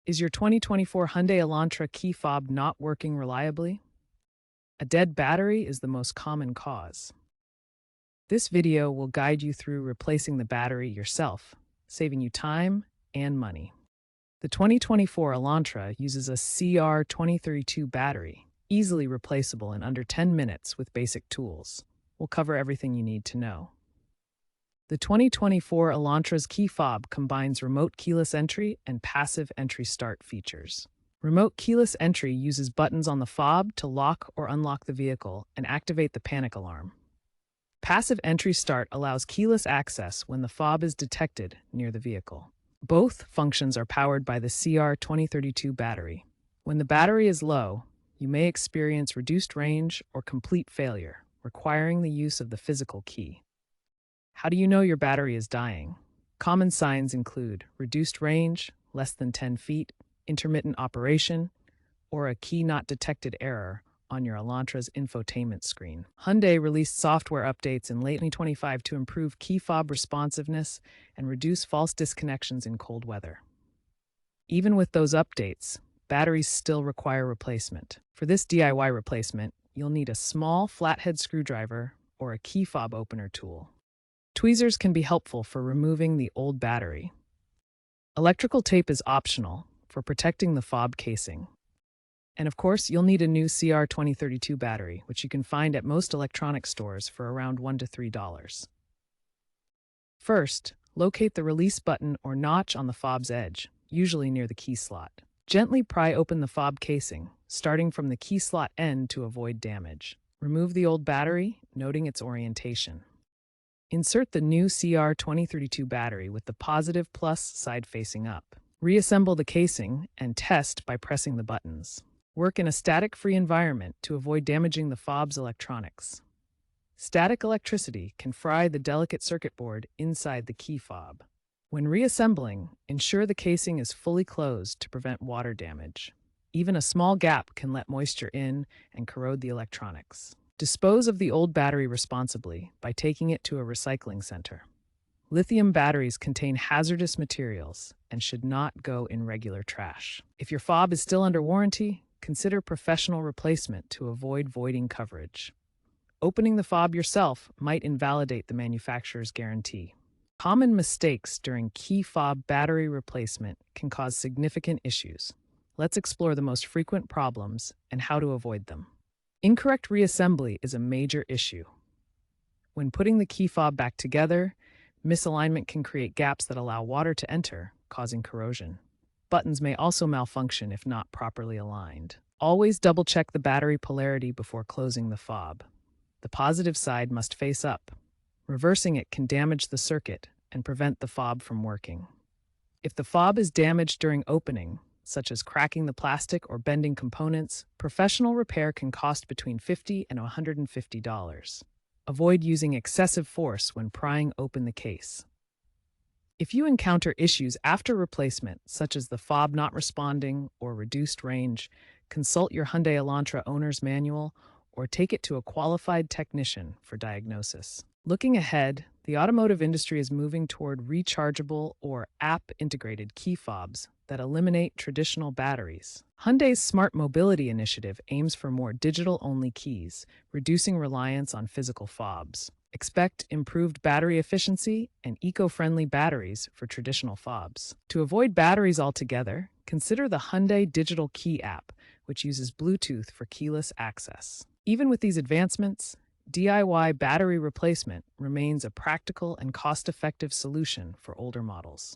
Is your 2024 Hyundai Elantra key fob not working reliably? A dead battery is the most common cause. This video will guide you through replacing the battery yourself, saving you time and money. The 2024 Elantra uses a CR2032 battery, easily replaceable in under 10 minutes with basic tools. We'll cover everything you need to know. The 2024 Elantra's key fob combines remote keyless entry and passive entry start features. Remote keyless entry uses buttons on the fob to lock or unlock the vehicle and activate the panic alarm. Passive entry start allows keyless access when the fob is detected near the vehicle. Both functions are powered by the CR2032 battery. When the battery is low, you may experience reduced range or complete failure, requiring the use of the physical key. How do you know your battery is dying? Common signs include reduced range, less than 10 feet, intermittent operation, or a key not detected error on your Elantra's infotainment screen. Hyundai released software updates in late 2025 to improve key fob responsiveness and reduce false disconnections in cold weather. Even with those updates, batteries still require replacement. For this DIY replacement, you'll need a small flathead screwdriver or a key fob opener tool. Tweezers can be helpful for removing the old battery. Electrical tape is optional for protecting the fob casing. And of course, you'll need a new CR2032 battery, which you can find at most electronic stores for around $1 to $3. First, locate the release button or notch on the fob's edge, usually near the key slot. Gently pry open the fob casing, starting from the key slot end to avoid damage. Remove the old battery, noting its orientation. Insert the new CR2032 battery with the positive plus side facing up. Reassemble the casing and test by pressing the buttons. Work in a static-free environment to avoid damaging the fob's electronics. Static electricity can fry the delicate circuit board inside the key fob. When reassembling, ensure the casing is fully closed to prevent water damage. Even a small gap can let moisture in and corrode the electronics. Dispose of the old battery responsibly by taking it to a recycling center. Lithium batteries contain hazardous materials and should not go in regular trash. If your fob is still under warranty, consider professional replacement to avoid voiding coverage. Opening the fob yourself might invalidate the manufacturer's guarantee. Common mistakes during key fob battery replacement can cause significant issues. Let's explore the most frequent problems and how to avoid them. Incorrect reassembly is a major issue. When putting the key fob back together, misalignment can create gaps that allow water to enter, causing corrosion. Buttons may also malfunction if not properly aligned. Always double-check the battery polarity before closing the fob. The positive side must face up. Reversing it can damage the circuit and prevent the fob from working. If the fob is damaged during opening, such as cracking the plastic or bending components, professional repair can cost between $50 and $150. Avoid using excessive force when prying open the case. If you encounter issues after replacement, such as the fob not responding or reduced range, consult your Hyundai Elantra owner's manual or take it to a qualified technician for diagnosis. Looking ahead, the automotive industry is moving toward rechargeable or app-integrated key fobs that eliminate traditional batteries. Hyundai's Smart Mobility initiative aims for more digital-only keys, reducing reliance on physical fobs. Expect improved battery efficiency and eco-friendly batteries for traditional fobs. To avoid batteries altogether, consider the Hyundai Digital Key app, which uses Bluetooth for keyless access. Even with these advancements, DIY battery replacement remains a practical and cost-effective solution for older models.